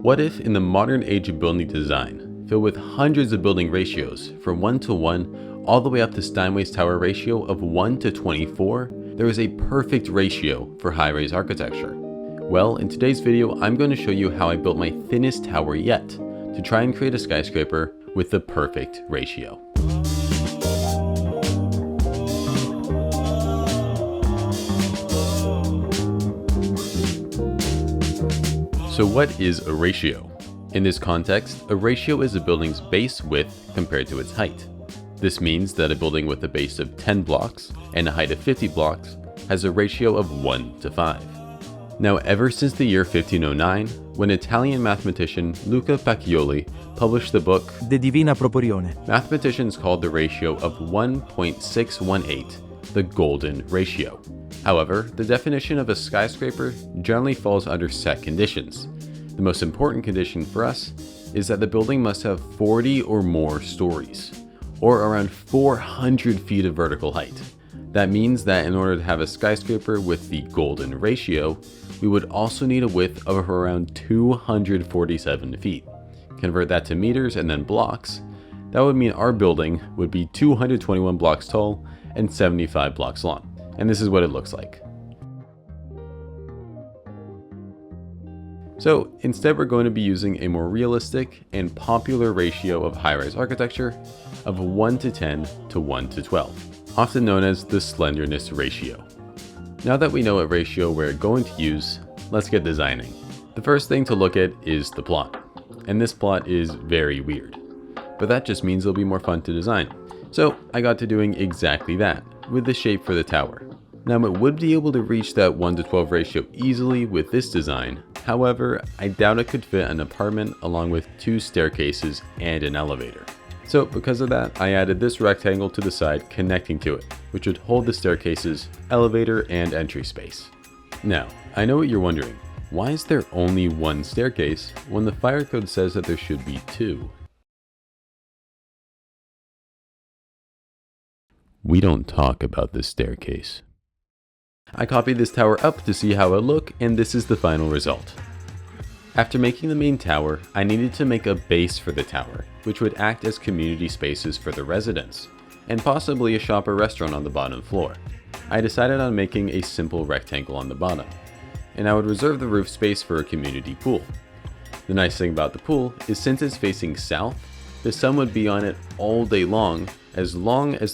What if in the modern age of building design, filled with hundreds of building ratios from 1 to 1 all the way up to Steinway's tower ratio of 1 to 24, there is a perfect ratio for high-rise architecture? Well, in today's video, I'm going to show you how I built my thinnest tower yet to try and create a skyscraper with the perfect ratio. So what is a ratio? In this context, a ratio is a building's base width compared to its height. This means that a building with a base of 10 blocks and a height of 50 blocks has a ratio of 1 to 5. Now, ever since the year 1509, when Italian mathematician Luca Pacioli published the book De Divina Proporzione, mathematicians called the ratio of 1.618 the golden ratio. However, the definition of a skyscraper generally falls under set conditions. The most important condition for us is that the building must have 40 or more stories, or around 400 feet of vertical height. That means that in order to have a skyscraper with the golden ratio, we would also need a width of around 247 feet. Convert that to meters and then blocks. That would mean our building would be 221 blocks tall and 75 blocks long. And this is what it looks like. So instead, we're going to be using a more realistic and popular ratio of high-rise architecture of 1 to 10 to 1 to 12, often known as the slenderness ratio. Now that we know what ratio we're going to use, let's get designing. The first thing to look at is the plot. And this plot is very weird, but that just means it'll be more fun to design. So I got to doing exactly that with the shape for the tower. Now it would be able to reach that 1 to 12 ratio easily with this design. However, I doubt it could fit an apartment along with 2 staircases and an elevator. So because of that, I added this rectangle to the side connecting to it, which would hold the staircases, elevator, and entry space. Now, I know what you're wondering. Why is there only 1 staircase when the fire code says that there should be 2? We don't talk about this staircase. I copied this tower up to see how it looked, and this is the final result. After making the main tower, I needed to make a base for the tower, which would act as community spaces for the residents, and possibly a shop or restaurant on the bottom floor. I decided on making a simple rectangle on the bottom, and I would reserve the roof space for a community pool. The nice thing about the pool is since it's facing south, the sun would be on it all day long as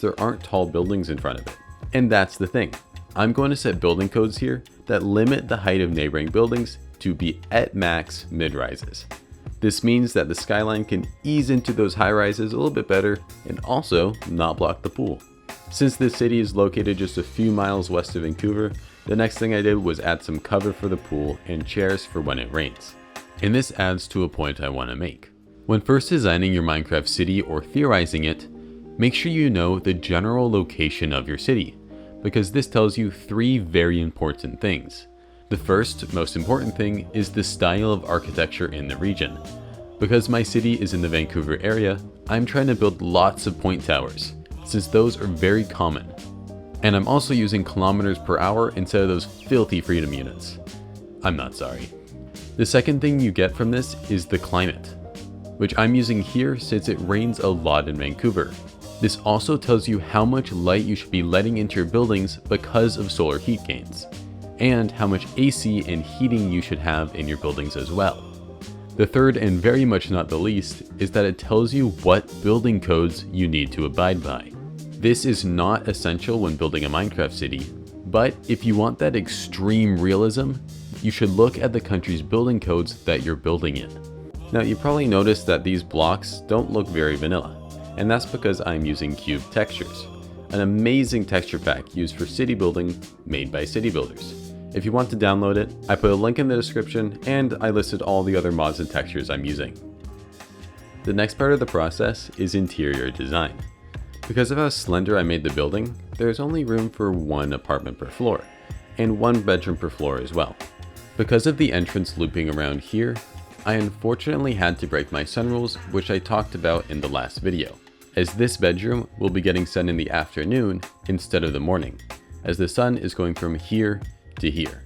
there aren't tall buildings in front of it. And that's the thing. I'm going to set building codes here that limit the height of neighboring buildings to be at max mid-rises. This means that the skyline can ease into those high rises a little bit better and also not block the pool. Since this city is located just a few miles west of Vancouver, the next thing I did was add some cover for the pool and chairs for when it rains. And this adds to a point I want to make. When first designing your Minecraft city or theorizing it, make sure you know the general location of your city, because this tells you 3 very important things. The first, most important thing is the style of architecture in the region. Because my city is in the Vancouver area, I'm trying to build lots of point towers, since those are very common. And I'm also using kilometers per hour instead of those filthy freedom units. I'm not sorry. The second thing you get from this is the climate, which I'm using here since it rains a lot in Vancouver. This also tells you how much light you should be letting into your buildings because of solar heat gains, and how much AC and heating you should have in your buildings as well. The third, and very much not the least, is that it tells you what building codes you need to abide by. This is not essential when building a Minecraft city, but if you want that extreme realism, you should look at the country's building codes that you're building in. Now, you probably noticed that these blocks don't look very vanilla. And that's because I'm using cube textures, an amazing texture pack used for city building made by city builders. If you want to download it, I put a link in the description and I listed all the other mods and textures I'm using. The next part of the process is interior design. Because of how slender I made the building, there's only room for 1 apartment per floor, and 1 bedroom per floor as well. Because of the entrance looping around here, I unfortunately had to break my sun rules, which I talked about in the last video, as this bedroom will be getting sun in the afternoon instead of the morning, as the sun is going from here to here.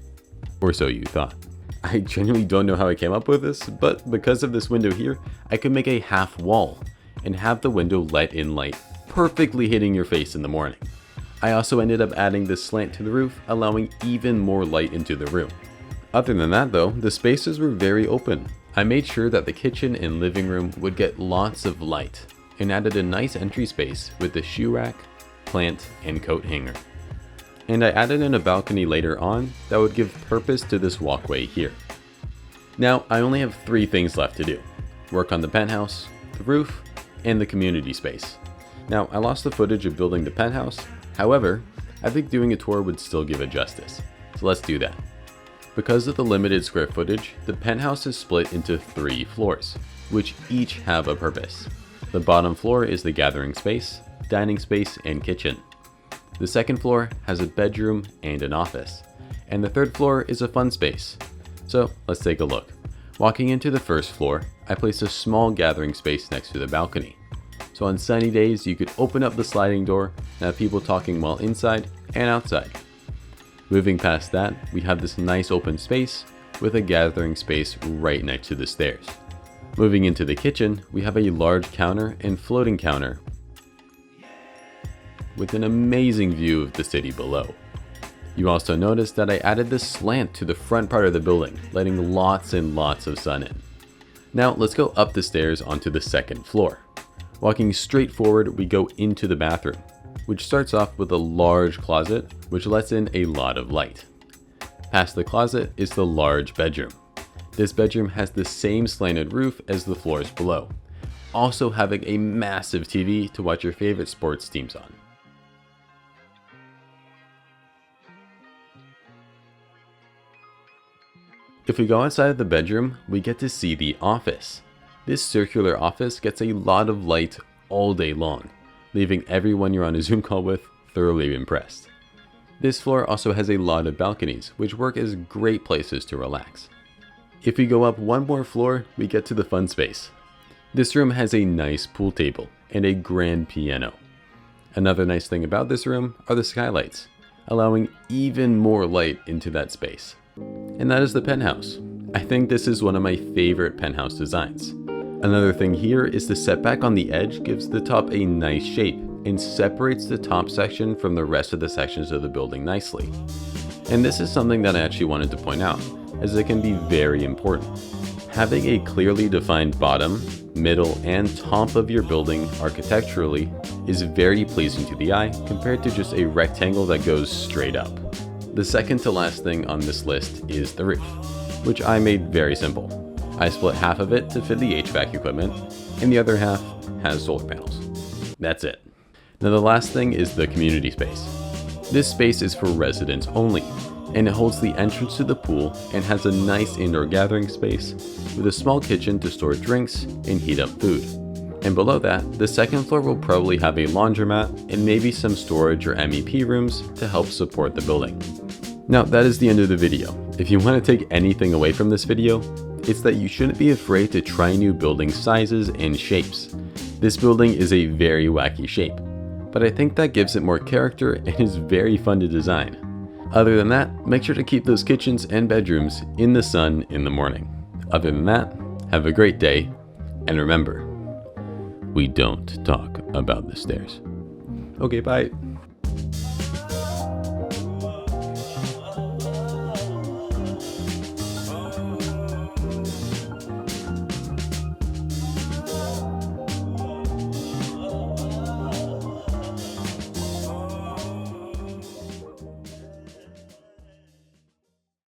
Or so you thought. I genuinely don't know how I came up with this, but because of this window here, I could make a half wall and have the window let in light, perfectly hitting your face in the morning. I also ended up adding this slant to the roof, allowing even more light into the room. Other than that though, the spaces were very open. I made sure that the kitchen and living room would get lots of light, and added a nice entry space with the shoe rack, plant, and coat hanger. And I added in a balcony later on that would give purpose to this walkway here. Now I only have 3 things left to do: work on the penthouse, the roof, and the community space. Now I lost the footage of building the penthouse, however, I think doing a tour would still give it justice, so let's do that. Because of the limited square footage, the penthouse is split into 3 floors, which each have a purpose. The bottom floor is the gathering space, dining space, and kitchen. The second floor has a bedroom and an office, and the third floor is a fun space. So let's take a look. Walking into the first floor, I placed a small gathering space next to the balcony. So on sunny days, you could open up the sliding door and have people talking while inside and outside. Moving past that, we have this nice open space with a gathering space right next to the stairs. Moving into the kitchen, we have a large counter and floating counter with an amazing view of the city below. You also notice that I added this slant to the front part of the building, letting lots and lots of sun in. Now let's go up the stairs onto the second floor. Walking straight forward, we go into the bathroom, which starts off with a large closet, which lets in a lot of light. Past the closet is the large bedroom. This bedroom has the same slanted roof as the floors below, also having a massive TV to watch your favorite sports teams on. If we go outside of the bedroom, we get to see the office. This circular office gets a lot of light all day long, leaving everyone you're on a Zoom call with thoroughly impressed. This floor also has a lot of balconies, which work as great places to relax. If we go up one more floor, we get to the fun space. This room has a nice pool table and a grand piano. Another nice thing about this room are the skylights, allowing even more light into that space. And that is the penthouse. I think this is one of my favorite penthouse designs. Another thing here is the setback on the edge gives the top a nice shape and separates the top section from the rest of the sections of the building nicely. And this is something that I actually wanted to point out, as it can be very important. Having a clearly defined bottom, middle, and top of your building architecturally is very pleasing to the eye compared to just a rectangle that goes straight up. The second to last thing on this list is the roof, which I made very simple. I split half of it to fit the HVAC equipment, and the other half has solar panels. That's it. Now the last thing is the community space. This space is for residents only, and it holds the entrance to the pool and has a nice indoor gathering space with a small kitchen to store drinks and heat up food. And below that, the second floor will probably have a laundromat and maybe some storage or MEP rooms to help support the building. Now that is the end of the video. If you want to take anything away from this video, it's that you shouldn't be afraid to try new building sizes and shapes. This building is a very wacky shape, but I think that gives it more character and is very fun to design. Other than that, make sure to keep those kitchens and bedrooms in the sun in the morning. Other than that, have a great day, and remember, we don't talk about the stairs. Okay, bye.